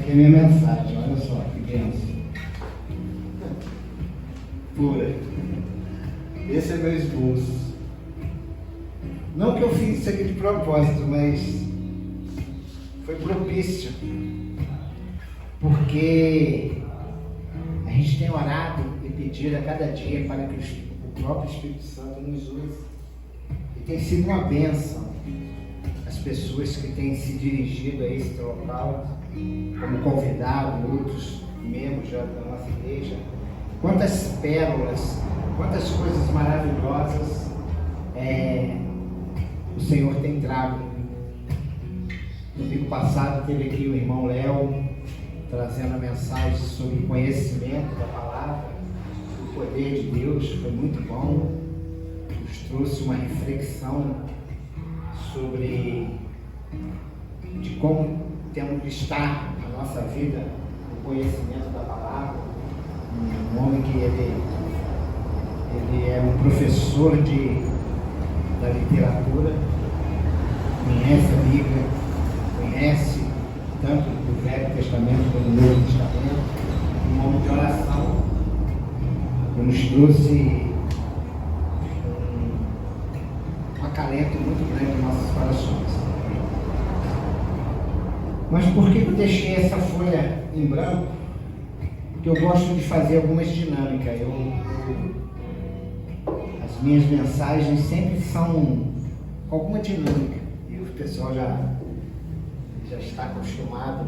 aqui é a minha mensagem, olha só que benção. Pura. Esse é meu esboço. Não que eu fiz isso aqui de propósito, mas foi propício. Porque a gente tem orado e pedido a cada dia para que o próprio Espírito Santo nos use. E tem sido uma bênção as pessoas que têm se dirigido a esse local, como convidado, outros membros da nossa igreja. Quantas pérolas, quantas coisas maravilhosas o Senhor tem trago. No domingo passado teve aqui o irmão Léo trazendo a mensagem sobre o conhecimento da palavra, o poder de Deus, foi muito bom. Nos trouxe uma reflexão sobre de como temos que estar na nossa vida no conhecimento da palavra. Um homem que ele é um professor da literatura, conhece a Bíblia, conhece tanto do Velho Testamento como do Novo Testamento, um homem de oração, que nos trouxe um acalento muito grande em nossos corações. Mas por que eu deixei essa folha em branco? Porque eu gosto de fazer algumas dinâmicas. As minhas mensagens sempre são com alguma dinâmica. E o pessoal já está acostumado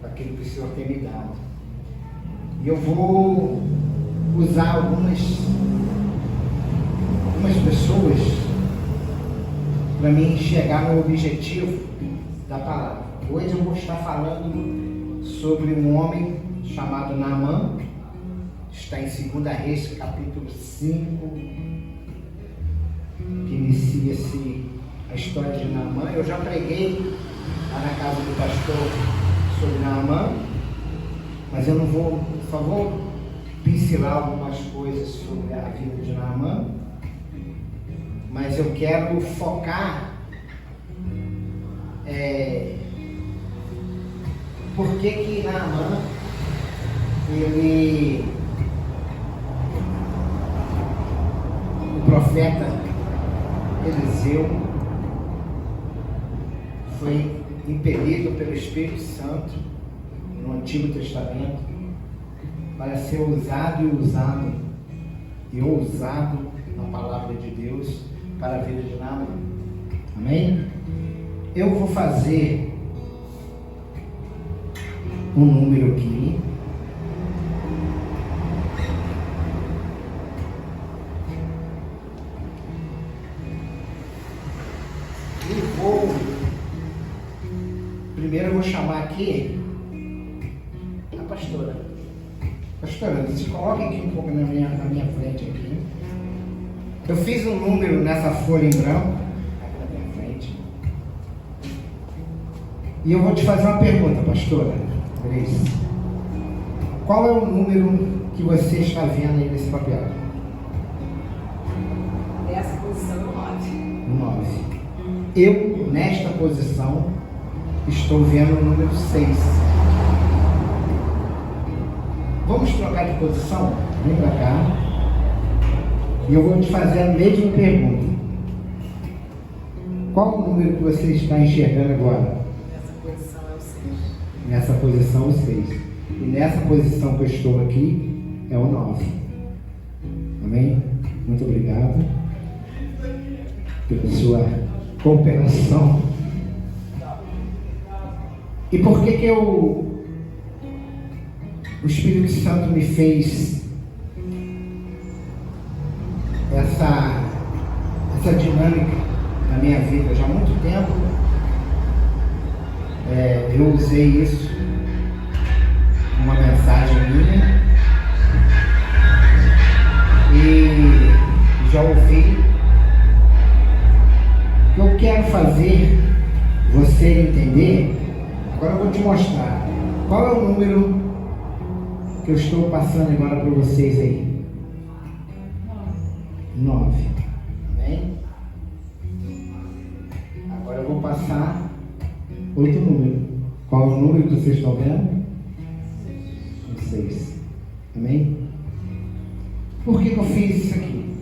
com aquilo que o Senhor tem me dado. E eu vou usar algumas pessoas para mim chegar no objetivo da palavra. Hoje eu vou estar falando sobre um homem chamado Naamã. Está em 2 Reis, capítulo 5, que inicia a história de Naamã. Eu já preguei lá na casa do pastor sobre Naamã, mas eu não vou, só vou pincelar algumas coisas sobre a vida de Naamã, mas eu quero focar por que Naamã, o profeta Eliseu foi impelido pelo Espírito Santo no Antigo Testamento para ser usado e ousado na palavra de Deus para a vida de Naamã. Amém? Eu vou fazer um número aqui. Primeiro eu vou chamar aqui a pastora. Pastora, se coloque aqui um pouco na minha frente aqui. Eu fiz um número nessa folha em branco, aqui na minha frente. E eu vou te fazer uma pergunta, pastora Grace. Qual é o número que você está vendo aí nesse papel? Nessa posição é 9. 9. Eu, nesta posição, estou vendo o número 6. Vamos trocar de posição? Vem para cá. E eu vou te fazer a mesma pergunta. Qual o número que você está enxergando agora? Nessa posição é o 6. Nessa posição é o 6. E nessa posição que eu estou aqui é o 9. Amém? Muito obrigado pela sua cooperação. E por que o Espírito Santo me fez essa dinâmica na minha vida? Já há muito tempo eu usei isso numa mensagem minha e já ouvi. Eu quero fazer você entender. Agora eu vou te mostrar qual é o número que eu estou passando agora para vocês aí. 9. Amém? Agora eu vou passar outro número. Qual é o número que vocês estão vendo? 6. Amém? Por que eu fiz isso aqui?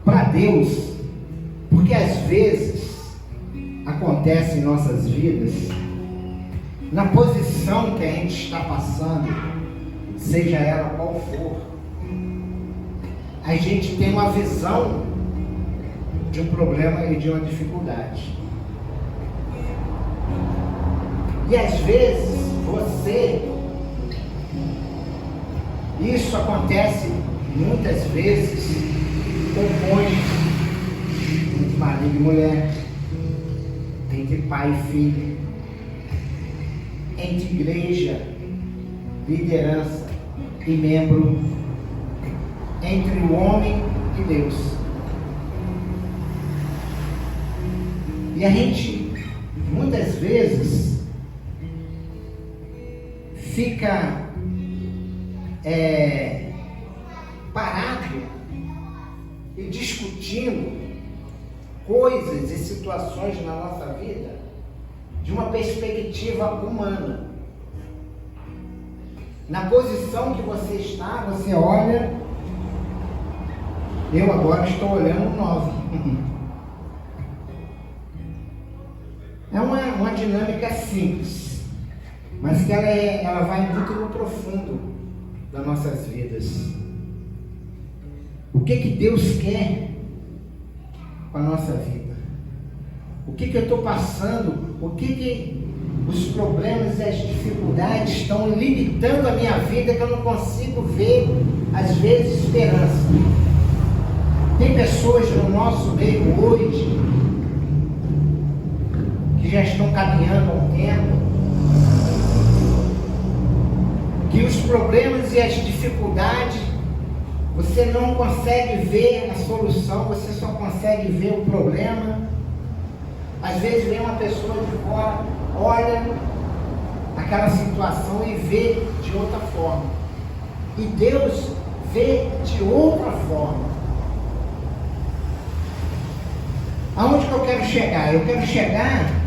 Para Deus, porque às vezes acontece em nossas vidas, na posição que a gente está passando, seja ela qual for, a gente tem uma visão de um problema e de uma dificuldade. E às vezes isso acontece muitas vezes com cônjuge, entre marido e mulher, entre pai e filho, entre igreja, liderança e membro, entre o homem e Deus. E a gente muitas vezes fica parado e discutindo coisas e situações na nossa vida de uma perspectiva humana. Na posição que você está, você olha, eu agora estou olhando 9. É uma dinâmica simples, mas que ela vai muito no profundo das nossas vidas. O que Deus quer com a nossa vida? O que eu estou passando? O que os problemas e as dificuldades estão limitando a minha vida, que eu não consigo ver, às vezes, esperança? Tem pessoas no nosso meio hoje que já estão caminhando há um tempo, que os problemas e as dificuldades, você não consegue ver a solução, você só consegue ver o problema. Às vezes vem uma pessoa de fora, olha aquela situação e vê de outra forma. E Deus vê de outra forma. Aonde que eu quero chegar? Eu quero chegar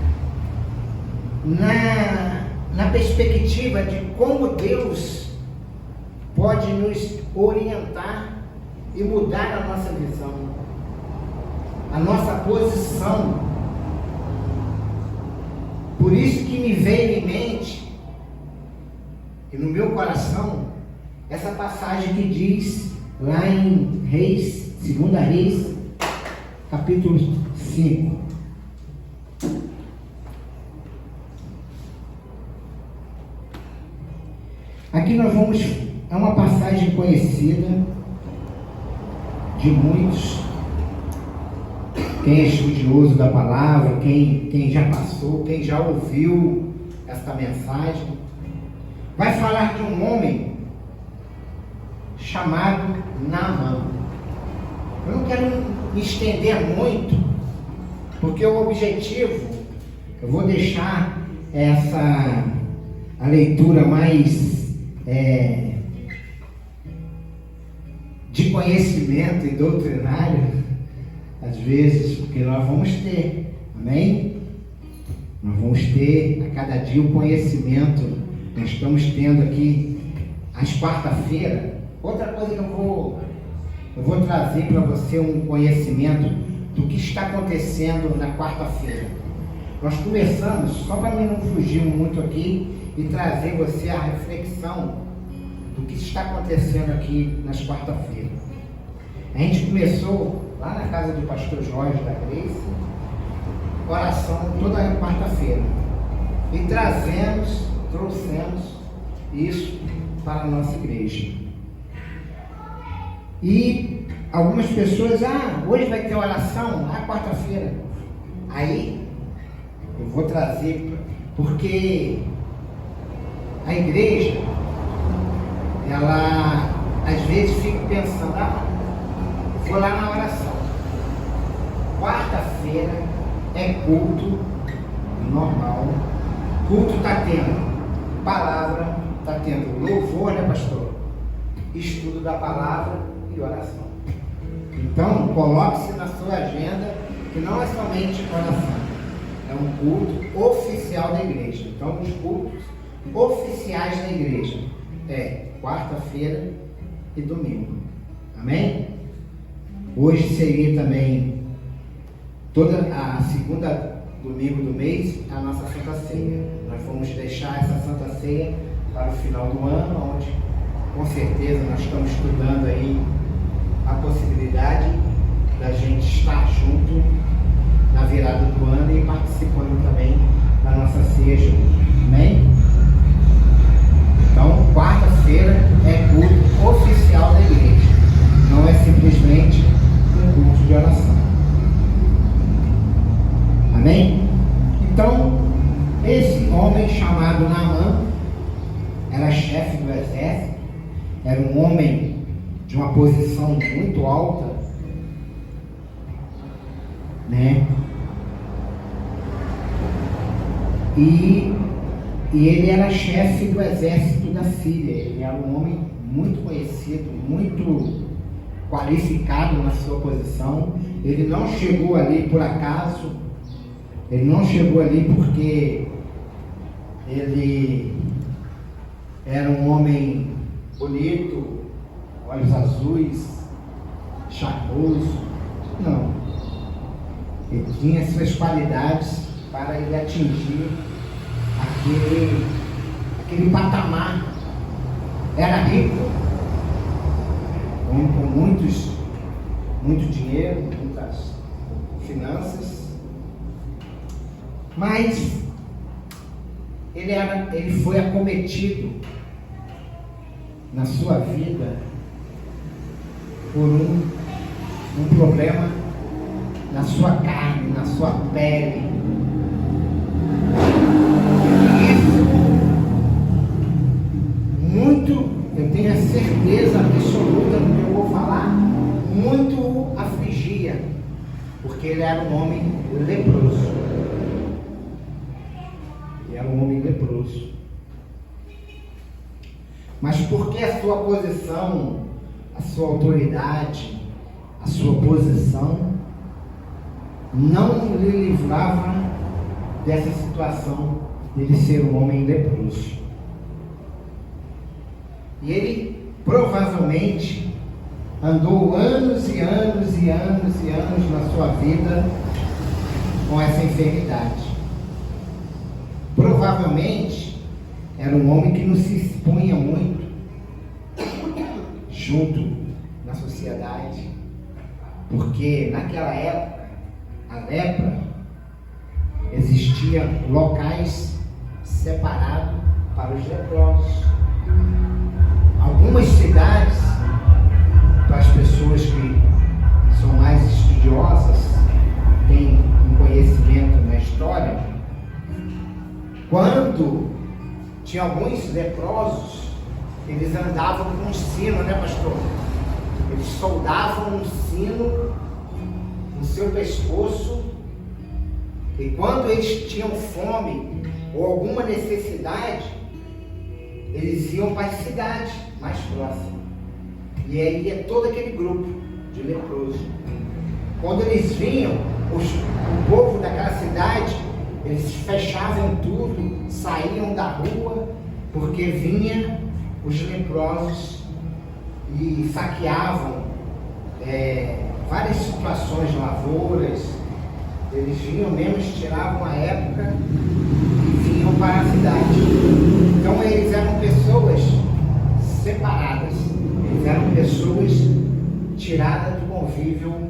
na perspectiva de como Deus pode nos orientar e mudar a nossa visão, a nossa posição. Por isso que me veio em mente e no meu coração essa passagem que diz lá em Reis, 2 Reis, capítulo 5. Aqui nós vamos, é uma passagem conhecida de muitos, quem é estudioso da palavra, quem já passou, quem já ouviu esta mensagem, vai falar de um homem chamado Naamã. Eu não quero me estender muito, porque o objetivo, eu vou deixar a leitura mais de conhecimento e doutrinário, às vezes, porque nós vamos ter, amém? Nós vamos ter a cada dia o conhecimento. Nós estamos tendo aqui às quarta-feira. Outra coisa que eu vou trazer para você um conhecimento do que está acontecendo na quarta-feira. Nós começamos, só para mim não fugir muito aqui, e trazer você a reflexão do que está acontecendo aqui nas quarta-feiras. A gente começou lá na casa do pastor Jorge da Grace, oração toda quarta-feira, e trouxemos isso para a nossa igreja. E algumas pessoas, hoje vai ter oração, quarta-feira. Aí eu vou trazer, porque a igreja, ela às vezes fica pensando, vou lá na oração. Quarta-feira é culto normal. Culto está tendo palavra, está tendo louvor, né, pastor? Estudo da palavra e oração. Então, coloque-se na sua agenda que não é somente oração. é um culto oficial da igreja. Então, os cultos oficiais da igreja é quarta-feira e domingo. Amém? Hoje seria também toda a segunda domingo do mês a nossa Santa Ceia. Nós vamos deixar essa Santa Ceia para o final do ano, onde com certeza nós estamos estudando aí a possibilidade da gente estar junto na virada do ano e participando também da nossa ceia junto. Amém? Então, quarta-feira é culto oficial da igreja. Não é simplesmente um culto de oração. Amém? Então, esse homem chamado Naamã era chefe do exército, era um homem de uma posição muito alta, né? E ele era chefe do exército da Síria. Ele era um homem muito conhecido, muito qualificado na sua posição. Ele não chegou ali por acaso, ele não chegou ali porque ele era um homem bonito, olhos azuis, charmoso. Não. Ele tinha suas qualidades para ele atingir aquele patamar. Era rico, com muito dinheiro, muitas finanças, mas ele foi acometido na sua vida por um problema na sua carne, na sua pele. Eu tenho a certeza absoluta do que eu vou falar, muito afligia, porque ele era um homem leproso. Ele era um homem leproso. Mas porque a sua posição, a sua autoridade, a sua posição não lhe livrava dessa situação dele ser um homem leproso. E ele provavelmente andou anos e anos e anos e anos na sua vida com essa enfermidade. Provavelmente era um homem que não se expunha muito junto na sociedade, porque naquela época a lepra existia locais separados para os leprosos. Algumas cidades, para as pessoas que são mais estudiosas, têm um conhecimento na história, quando tinha alguns leprosos, eles andavam com um sino, né, pastor? Eles soldavam um sino no seu pescoço, e quando eles tinham fome ou alguma necessidade, eles iam para a cidade mais próxima. E aí ia todo aquele grupo de leprosos. Quando eles vinham, o povo daquela cidade, eles fechavam tudo, saíam da rua, porque vinham os leprosos e saqueavam várias situações, lavouras. Eles vinham mesmo, tiravam a época e vinham para a cidade. Então eles eram pessoas separadas, eles eram pessoas tiradas do convívio,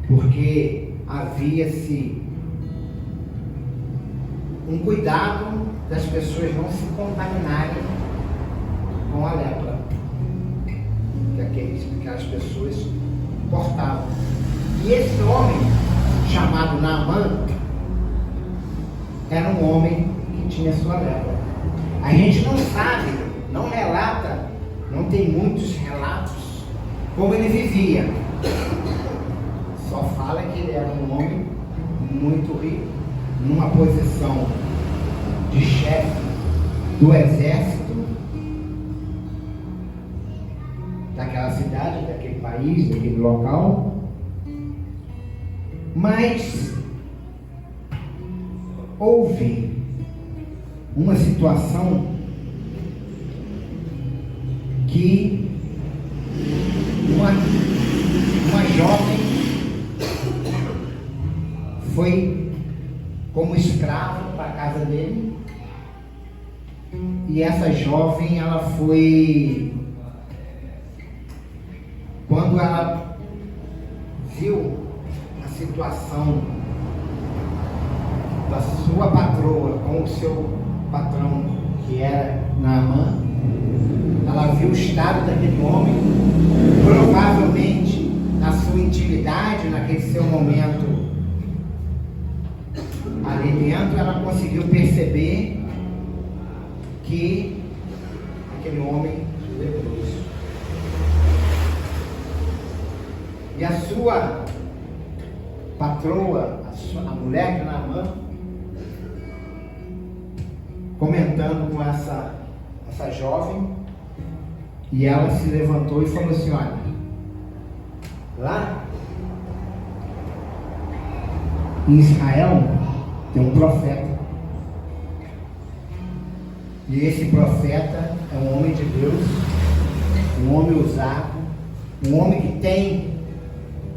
porque havia-se um cuidado das pessoas não se contaminarem com a lepra que aquelas pessoas portavam. E esse homem, chamado Naamã, era um homem que tinha sua lepra. A gente não sabe, não relata, não tem muitos relatos como ele vivia. Só fala que ele era um homem muito rico, numa posição de chefe do exército daquela cidade, daquele país, daquele local. Mas uma situação que uma jovem foi como escrava para a casa dele, e essa jovem, ela foi, quando ela viu a situação da sua patroa com o seu patrão, que era Naamã, ela viu o estado daquele homem, provavelmente na sua intimidade, naquele seu momento ali dentro, ela conseguiu perceber que aquele homem leproso. E a sua patroa, a mulher de Naamã, comentando com essa jovem, e ela se levantou e falou assim: olha, lá em Israel tem um profeta, e esse profeta é um homem de Deus, um homem usado, um homem que tem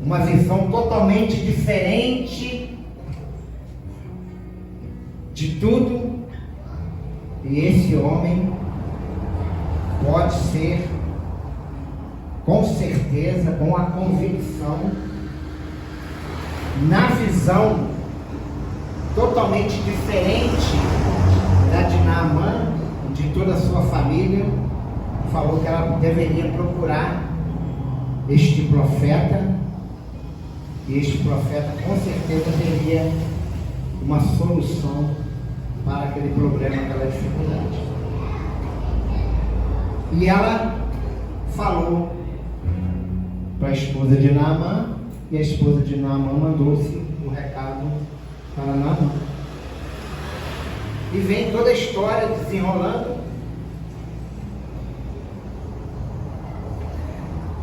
uma visão totalmente diferente de tudo, e esse homem pode ser, com certeza, com a convicção, na visão totalmente diferente da de Naamã, de toda a sua família, falou que ela deveria procurar este profeta, e este profeta com certeza teria uma solução para aquele problema, aquela dificuldade. E ela falou para a esposa de Naamã, e a esposa de Naamã mandou-se o recado para Naamã. E vem toda a história desenrolando,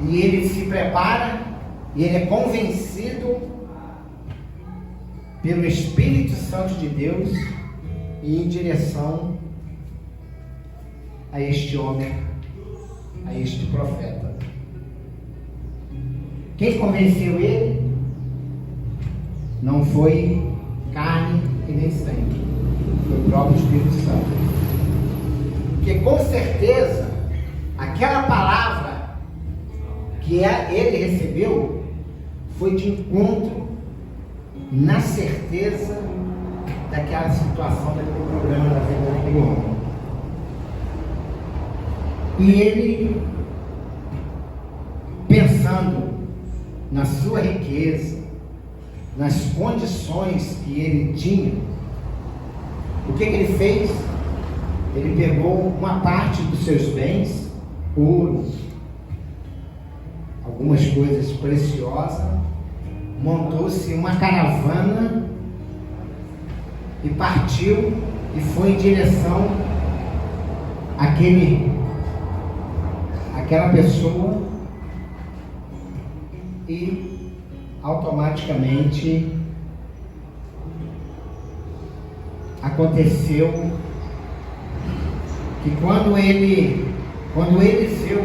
e ele se prepara, e ele é convencido pelo Espírito Santo de Deus e em direção a este homem, a este profeta. Quem convenceu ele não foi carne e nem sangue, foi o próprio Espírito Santo. Porque com certeza aquela palavra que ele recebeu foi de encontro, na certeza daquela situação, daquele problema da vida daquele homem. E ele, pensando na sua riqueza, nas condições que ele tinha, o que ele fez? Ele pegou uma parte dos seus bens, ouro, algumas coisas preciosas, montou-se uma caravana e partiu e foi em direção àquela pessoa, e automaticamente aconteceu que quando Eliseu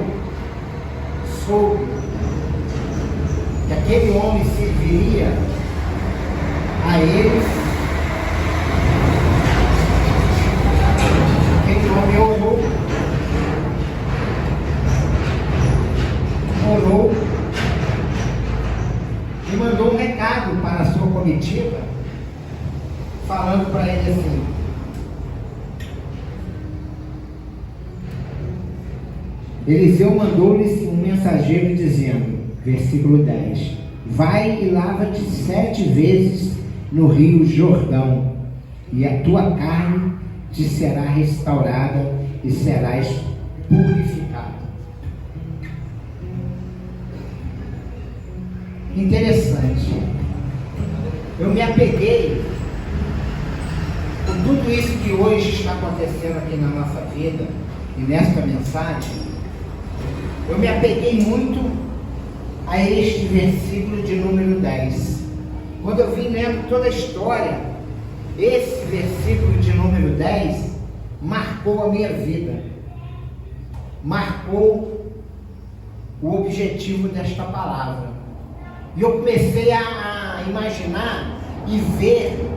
soube que aquele homem serviria a eles, aquele homem orou e mandou um recado para a sua comitiva, falando para ele assim: Eliseu mandou-lhes um mensageiro dizendo, versículo 10: vai e lava-te 7 vezes no rio Jordão, e a tua carne te será restaurada e serás purificado. Interessante. Eu me apeguei com tudo isso que hoje está acontecendo aqui na nossa vida e nesta mensagem. Eu me apeguei muito a este versículo de número 10. Quando eu vim lendo toda a história, esse versículo de número 10 marcou a minha vida, marcou o objetivo desta palavra. E eu comecei a imaginar e ver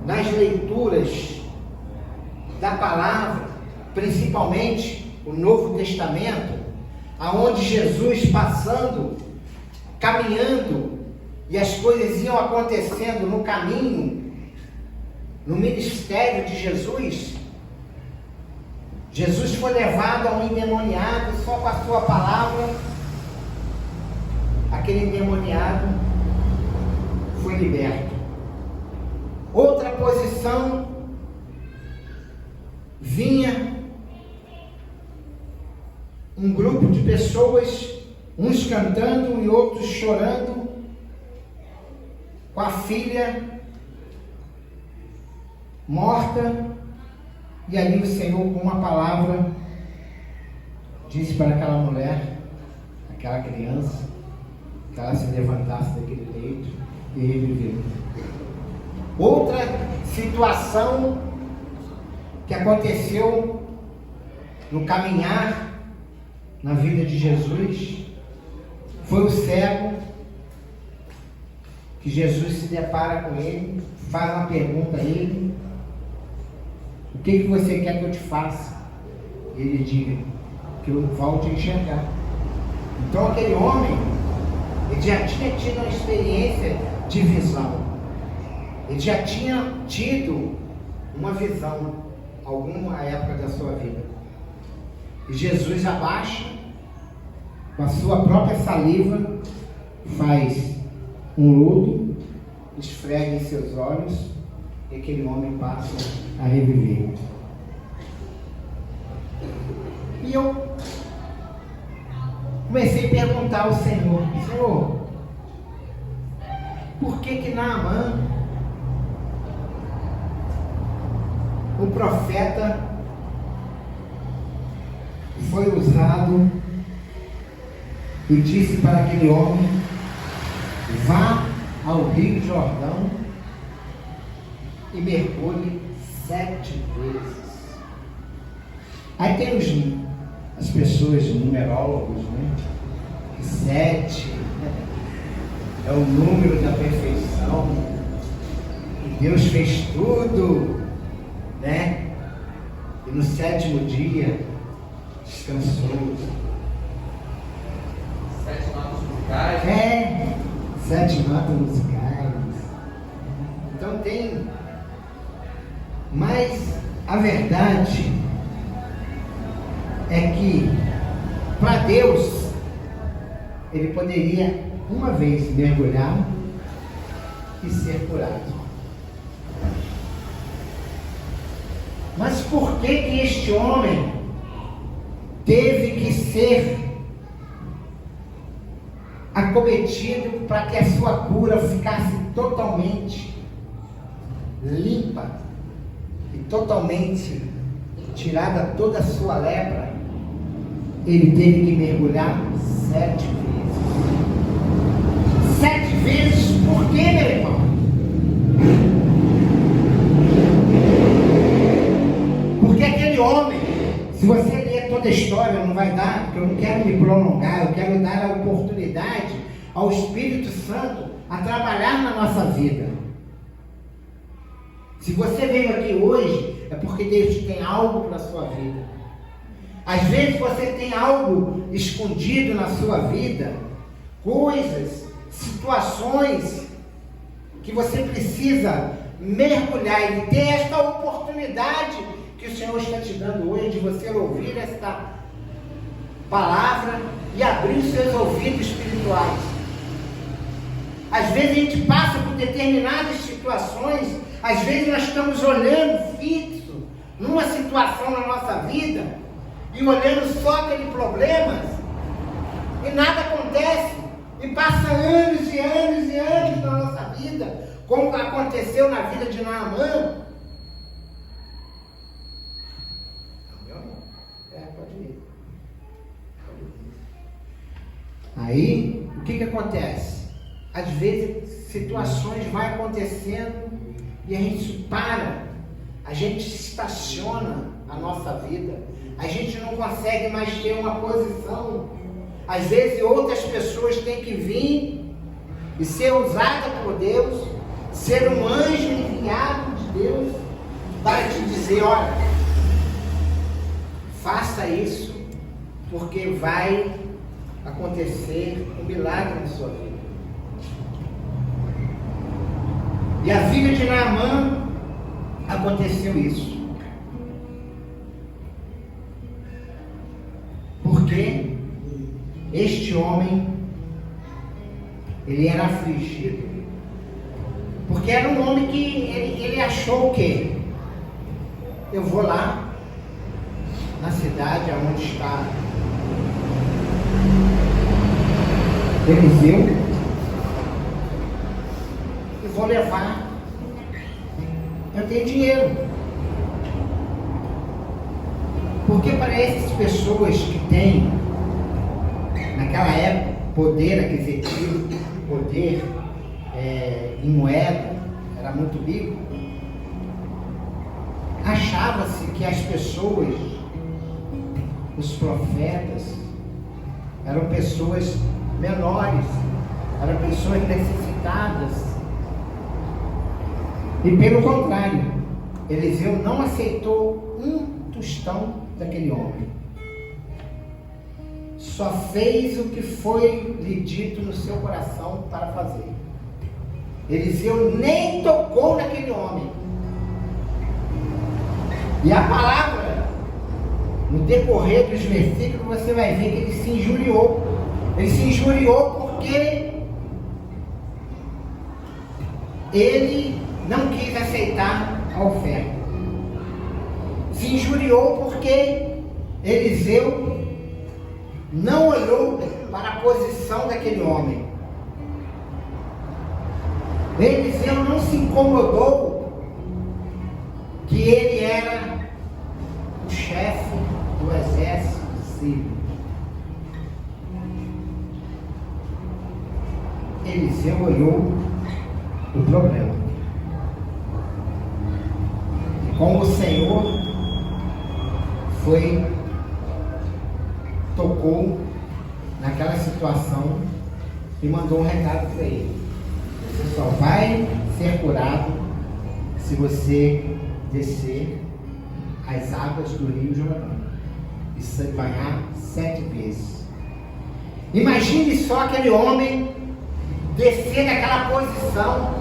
nas leituras da palavra, principalmente o Novo Testamento, aonde Jesus passando, caminhando, e as coisas iam acontecendo no caminho, no ministério de Jesus. Jesus foi levado a um endemoniado, só com a sua palavra, aquele endemoniado foi liberto. Outra posição, vinha um grupo de pessoas, uns cantando e outros chorando, com a filha morta, e ali o Senhor, com uma palavra, disse para aquela mulher, aquela criança, que ela se levantasse daquele leito e reviveu. Outra situação que aconteceu no caminhar na vida de Jesus foi o cego, que Jesus se depara com ele, faz uma pergunta a ele: o que você quer que eu te faça? Ele diga: que eu volte a enxergar. Então aquele homem, ele já tinha tido uma experiência de visão, ele já tinha tido uma visão alguma época da sua vida. E Jesus abaixa, com a sua própria saliva, faz um lodo, esfrega em seus olhos, e aquele homem passa a reviver. E eu comecei a perguntar ao Senhor: Senhor, por que Naamã, o profeta, foi usado e disse para aquele homem: vá ao Rio Jordão e mergulhe 7 vezes. Aí tem as pessoas numerólogos, né? Que 7 é o número da perfeição, e Deus fez tudo, né? E no 7º dia descansou. 7 notas musicais. 7 notas musicais. Então tem. Mas a verdade é que para Deus ele poderia uma vez mergulhar e ser curado. Mas por que este homem teve que ser acometido para que a sua cura ficasse totalmente limpa e totalmente tirada toda a sua lepra? Ele teve que mergulhar 7 vezes. 7 vezes por quê, meu irmão? Porque aquele homem, se você ler toda a história, não vai dar, porque eu não quero me prolongar, eu quero dar a oportunidade ao Espírito Santo a trabalhar na nossa vida. Se você veio aqui hoje, é porque Deus tem algo para a sua vida. Às vezes você tem algo escondido na sua vida, coisas, situações que você precisa mergulhar e ter esta oportunidade que o Senhor está te dando hoje de você ouvir esta palavra e abrir os seus ouvidos espirituais. Às vezes a gente passa por determinadas situações, às vezes nós estamos olhando fixo numa situação na nossa vida e olhando só aquele problema e nada acontece, e passa anos e anos e anos na nossa vida, como aconteceu na vida de Naamã. Pode ir. Aí, o que acontece? Às vezes, situações vão acontecendo e a gente para a gente estaciona a nossa vida, a gente não consegue mais ter uma posição. Às vezes outras pessoas têm que vir e ser usada por Deus, ser um anjo enviado de Deus para te dizer, olha, faça isso, porque vai acontecer um milagre na sua vida. E a vida de Naamã aconteceu isso. Porque este homem, ele era afligido. Porque era um homem que ele achou o quê? Eu vou lá na cidade onde está Eliseu e vou levar. Eu tenho dinheiro. Porque para essas pessoas que têm, naquela época, poder aquisitivo, poder em moeda, era muito rico, achava-se que as pessoas, os profetas, eram pessoas menores, eram pessoas necessitadas. E pelo contrário, Eliseu não aceitou um tostão daquele homem. Só fez o que foi lhe dito no seu coração para fazer. Eliseu nem tocou naquele homem. E a palavra, no decorrer dos versículos, você vai ver que ele se injuriou. Ele se injuriou porque ele não quis aceitar a oferta. Se injuriou porque Eliseu não olhou para a posição daquele homem. Eliseu não se incomodou que ele era o chefe do exército sírio. Eliseu olhou o problema. E como o Senhor tocou naquela situação e mandou um recado para ele: você só vai ser curado se você descer as águas do Rio Jordão e se banhar 7 vezes. Imagine só aquele homem descer daquela posição,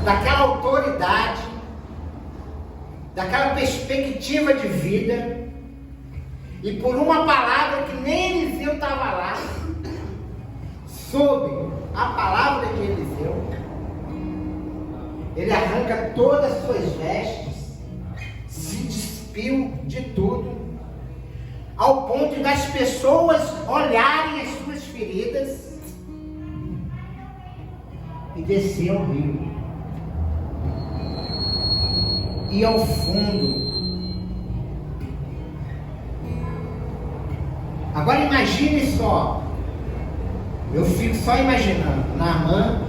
daquela autoridade, daquela perspectiva de vida, e por uma palavra que nem Eliseu estava lá, sob a palavra de Eliseu, ele arranca todas as suas vestes, se despiu de tudo, ao ponto das pessoas olharem as suas feridas, e descer ao rio. E ao fundo. Agora imagine só. Eu fico só imaginando Naamã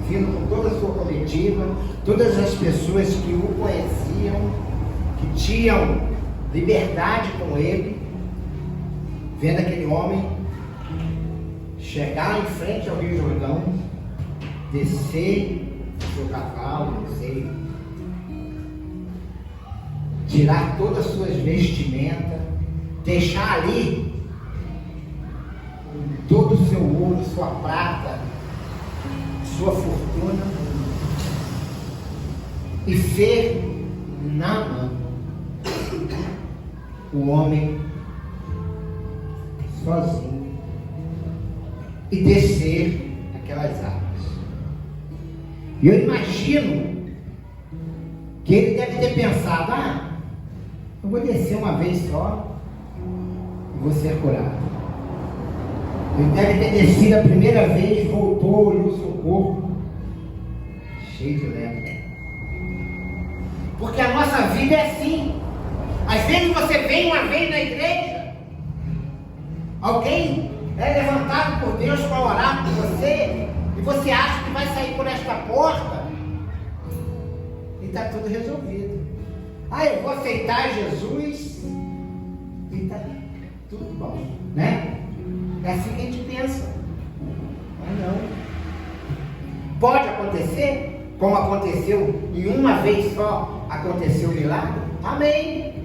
vindo com toda a sua comitiva, todas as pessoas que o conheciam, que tinham liberdade com ele, vendo aquele homem chegar em frente ao Rio Jordão, descer do seu cavalo, tirar todas as suas vestimentas, deixar ali todo o seu ouro, sua prata, sua fortuna, e ser Naamã, o homem sozinho, e descer aquelas águas. E eu imagino que ele deve ter pensado: eu vou descer uma vez só e vou ser curado. Ele deve ter descido a primeira vez, voltou, olhou o seu corpo cheio de lepra. Porque a nossa vida é assim. Às vezes você vem uma vez na igreja, alguém é levantado por Deus para orar por você, e você acha que vai sair por esta porta e está tudo resolvido. Ah, eu vou aceitar Jesus e tá tudo bom, né? É assim que a gente pensa. Mas não. Pode acontecer, como aconteceu, e uma vez só aconteceu o milagre? Amém.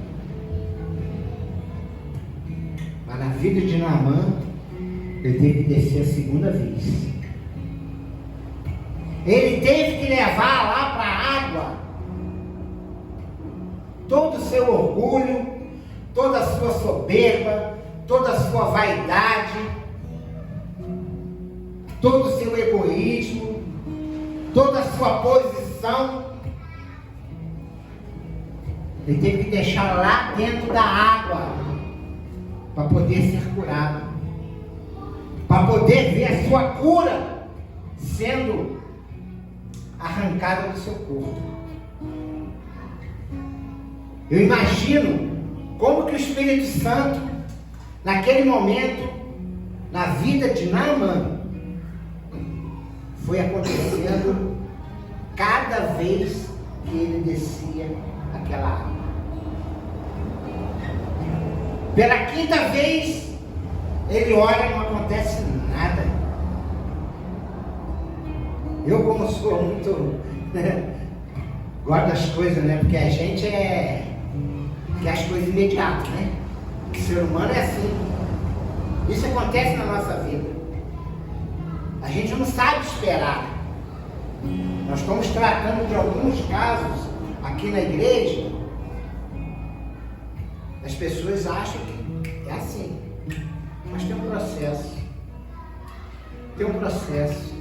Mas na vida de Naamã, ele teve que descer a segunda vez. Ele teve que levar lá para a água todo o seu orgulho, toda a sua soberba, toda a sua vaidade, todo o seu egoísmo, toda a sua posição. Ele teve que deixar lá dentro da água para poder ser curado, para poder ver a sua cura sendo arrancada do seu corpo. Eu imagino como que o Espírito Santo, naquele momento, na vida de Naamã, foi acontecendo cada vez que ele descia aquela água. Pela quinta vez, ele olha e não acontece nada. Eu, como sou muito gosto das coisas, né? Porque a gente quer as coisas imediatas, né? O ser humano é assim. Isso acontece na nossa vida. A gente não sabe esperar. Nós estamos tratando de alguns casos aqui na igreja. As pessoas acham que é assim. Mas tem um processo. Tem um processo.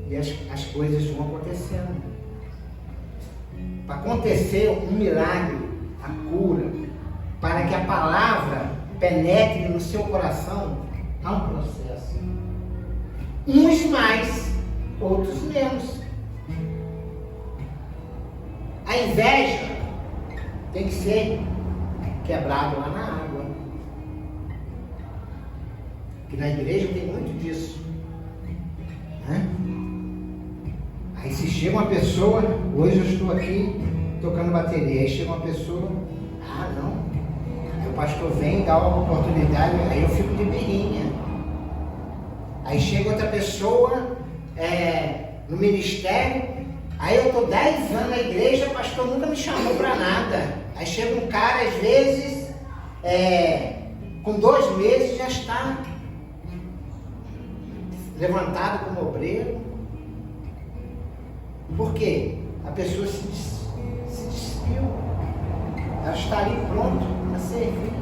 E as coisas vão acontecendo. Para acontecer um milagre, a cura, para que a palavra penetre no seu coração, há um processo. Uns mais, outros menos. A inveja tem que ser quebrada lá na água. Que na igreja tem muito disso. Né? Aí se chega uma pessoa, hoje eu estou aqui tocando bateria, aí chega uma pessoa, não, aí o pastor vem, dá uma oportunidade, aí eu fico de birrinha. Aí chega outra pessoa no ministério, aí eu estou 10 anos na igreja, o pastor nunca me chamou para nada. Aí chega um cara, às vezes, com 2 meses já está levantado como obreiro. Por quê? A pessoa se despiu. Ela está ali pronto a servir.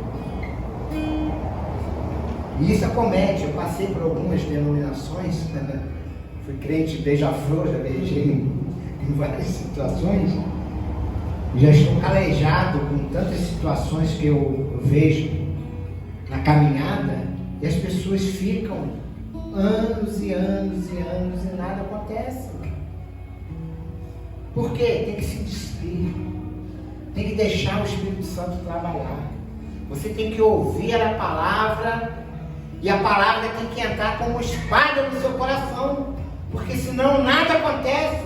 E isso acomete. Eu passei por algumas denominações, fui crente beija-flor, já beijei em várias situações. Já estou calejado com tantas situações que eu vejo na caminhada, e as pessoas ficam anos e anos e anos e nada acontece. Por quê? Tem que se despir. Tem que deixar o Espírito Santo trabalhar. Você tem que ouvir a palavra, e a palavra tem que entrar como espada no seu coração, porque senão nada acontece.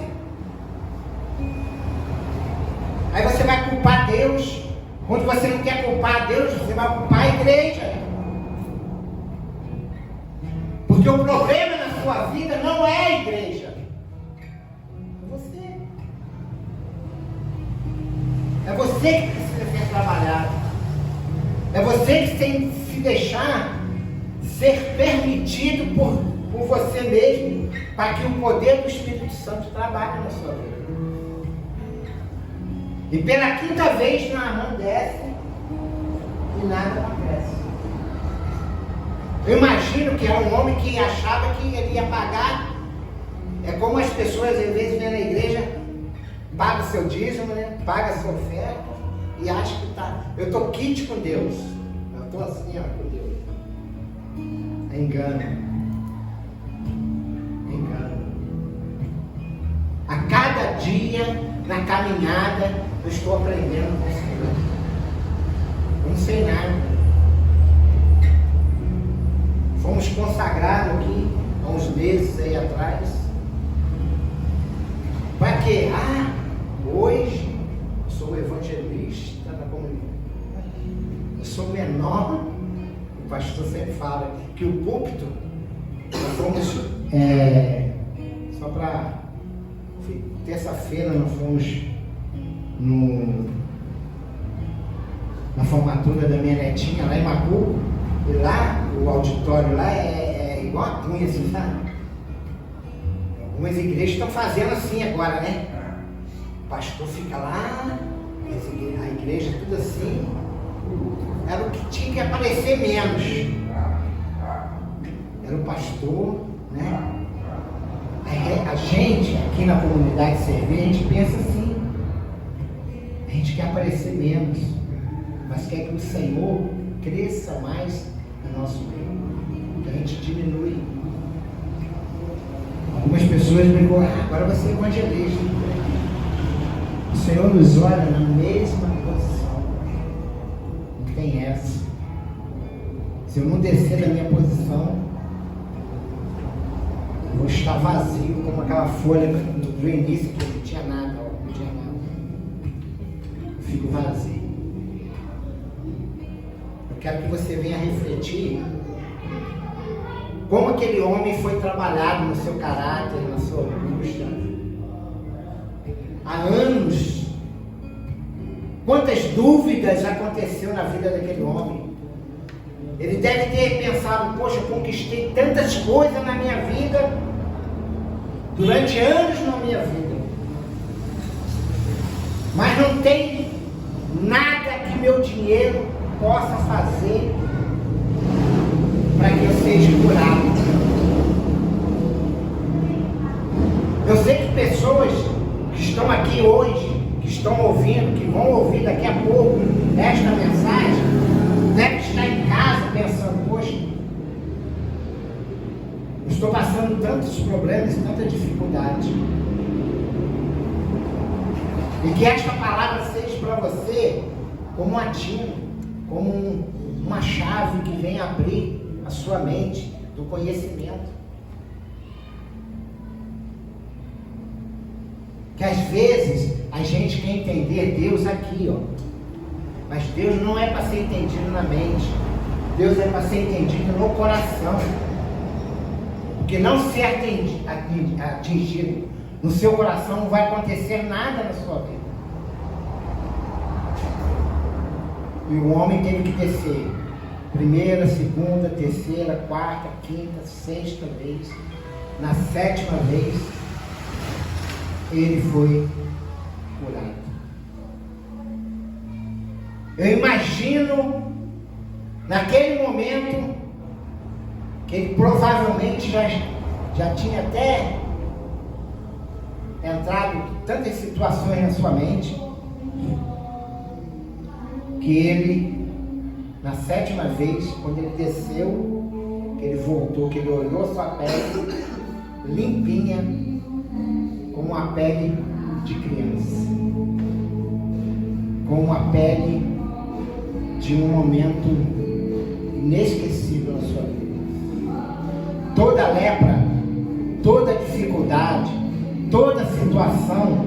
Aí você vai culpar Deus. Quando você não quer culpar Deus, você vai culpar a igreja. Porque o problema na sua vida não é a igreja. É você que precisa ser trabalhado. É você que tem que se deixar ser permitido por você mesmo, para que o poder do Espírito Santo trabalhe na sua vida. E pela quinta vez Naamã desce e nada acontece. Eu imagino que era um homem que achava que ele ia pagar. É como as pessoas às vezes vêm na igreja, paga o seu dízimo, né? Paga a sua oferta e acha que tá. Eu estou quente com Deus. Eu estou assim, com Deus. É engano. É engano. A cada dia, na caminhada, eu estou aprendendo com o Senhor. Eu não sei nada. Fomos consagrados aqui há uns meses aí atrás. Para quê? Hoje está na comunidade. Eu sou menor, o pastor sempre fala que o púlpito, nós fomos, só para terça-feira nós fomos na formatura da minha netinha lá em Macu, e lá o auditório lá é igual a Cunha, assim, sabe? Algumas igrejas estão fazendo assim agora, né? O pastor fica lá, a igreja tudo assim. Era o que tinha que aparecer menos. Era o pastor, né? A gente aqui na comunidade Servir, a gente pensa assim. A gente quer aparecer menos, mas quer que o Senhor cresça mais no nosso meio. Que a gente diminui. Algumas pessoas brincam, agora você é evangelista. O Senhor nos olha na mesma posição. Não tem essa. Se eu não descer da minha posição, eu vou estar vazio, como aquela folha do início que não tinha nada, não tinha nada. Eu fico vazio. Eu quero que você venha refletir como aquele homem foi trabalhado no seu caráter, na sua angústia. Há anos. Quantas dúvidas aconteceu na vida daquele homem. Ele deve ter pensado, poxa, eu conquistei tantas coisas na minha vida, durante anos na minha vida. Mas não tem nada que meu dinheiro possa fazer para que eu seja curado. Eu sei que pessoas que estão aqui hoje, que estão ouvindo, que vão ouvir daqui a pouco esta mensagem, devem estar em casa pensando, poxa, eu estou passando tantos problemas, tanta dificuldade. E que esta palavra seja para você como um ativo, como uma chave que vem abrir a sua mente do conhecimento. Que às vezes a gente quer entender Deus aqui, ó. Mas Deus não é para ser entendido na mente. Deus é para ser entendido no coração. Porque não ser atingido no seu coração não vai acontecer nada na sua vida. E o homem teve que descer. Primeira, segunda, terceira, quarta, quinta, sexta vez. Na sétima vez, ele foi curado. Eu imagino, naquele momento, que ele provavelmente já tinha até entrado em tantas situações na sua mente, que ele, na sétima vez, quando ele desceu, que ele voltou, que ele olhou sua pele limpinha, como a pele de criança, com a pele de um momento inesquecível na sua vida. Toda lepra, toda dificuldade, toda situação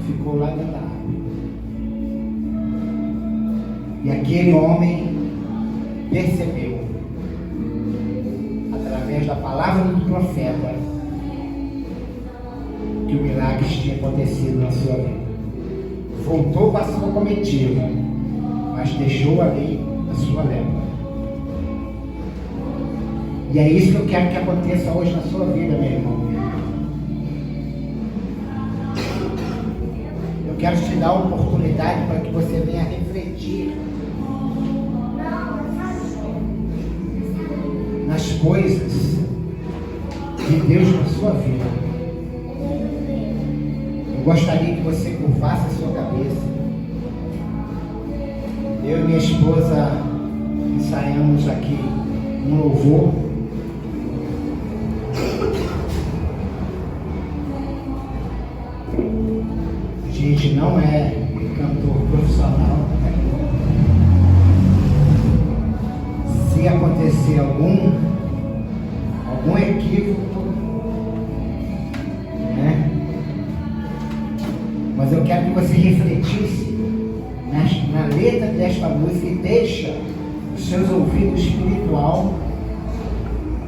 ficou lá dentro da água. E aquele homem percebeu, através da palavra do profeta, que o milagre tinha acontecido na sua vida. Voltou para a sua comitiva, mas deixou ali a sua lepra. E é isso que eu quero que aconteça hoje na sua vida, meu irmão. Eu quero te dar a oportunidade para que você venha refletir nas coisas de Deus na sua vida. Eu gostaria que você curvasse a sua cabeça. Eu e minha esposa ensaiamos aqui um louvor. A gente não é cantor profissional. Se acontecer algum equívoco, né? Mas eu quero que você refletisse na letra desta música e deixa os seus ouvidos espiritual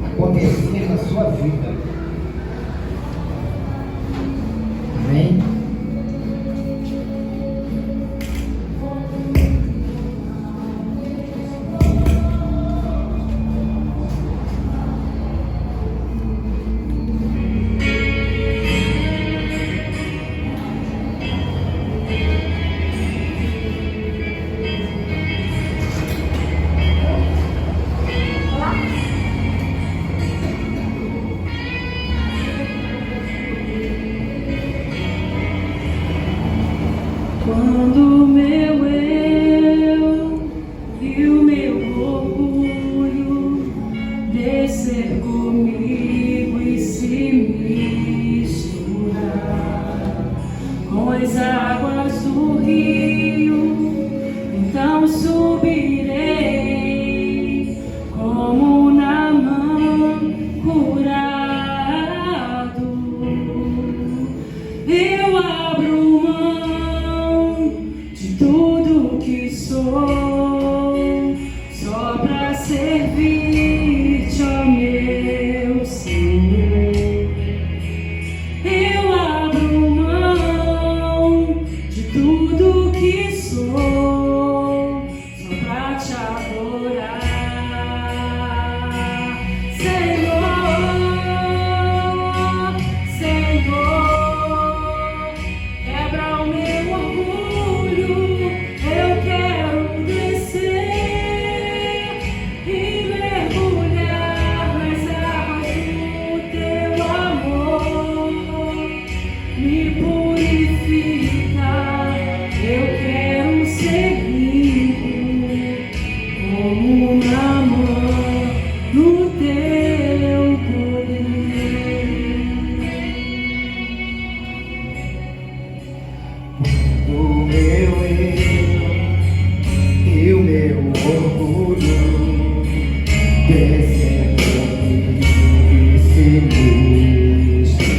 acontecer na sua vida. Amém? Quando o meu eu e o meu orgulho descer comigo e se misturar com as águas do rio, então subirei como Naamã curado. Eu abro mão de tudo que sou, só pra servir-te, ó meu Senhor. Eu abro mão de tudo que sou, só pra te adorar, Senhor, Senhor. Quebra o meu orgulho, eu quero descer e mergulhar nas águas do teu amor. Me purifica, eu quero ser limpo como Naamã no teu poder. O meu eu e o meu orgulho descer comigo e se misturar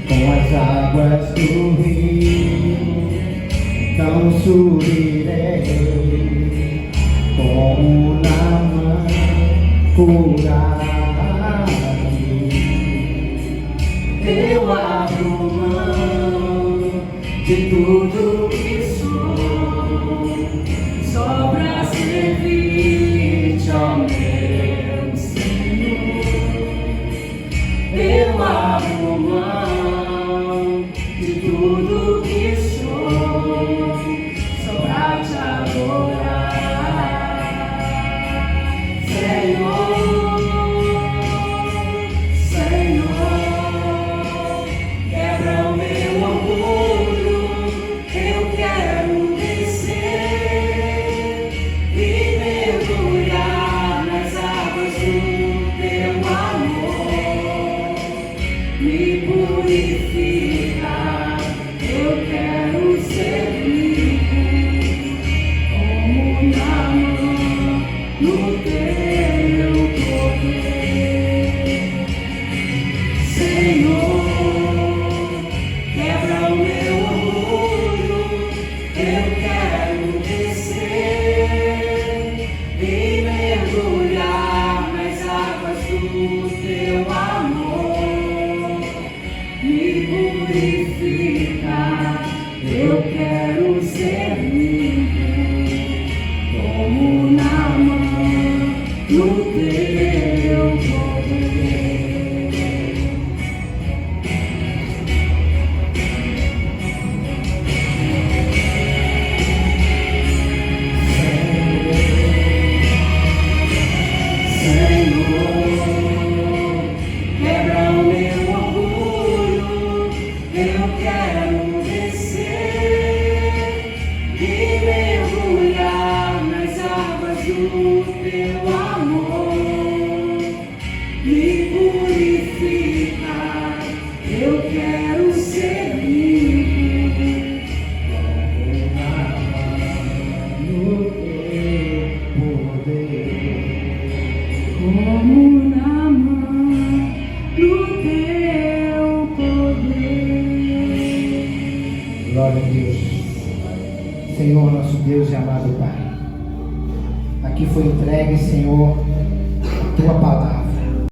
com as águas do rio, então subirei como Naamã curado. Eu abro mão de tudo que sou, Só pra servir-te, ó meu Senhor. eu abro mão de tudo que sou, Só pra te adorar, Senhor, Senhor. Quebra o meu orgulho, eu quero descer e mergulhar nas águas do teu amor. Me purifica, eu quero ser limpo como Naamã no teu poder. Senhor, quebra o meu orgulho, eu quero descer e mergulhar nas águas do teu amor. Me purifica, eu quero ser limpo como Naamã no teu poder. Senhor, quebra o meu orgulho, eu quero descer e mergulhar nas águas do teu amor. Me purifica, eu quero ser limpo como Naamã no teu poder. glória a Deus. Senhor, nosso Deus e amado Pai. Aqui foi entregue, Senhor, a tua palavra.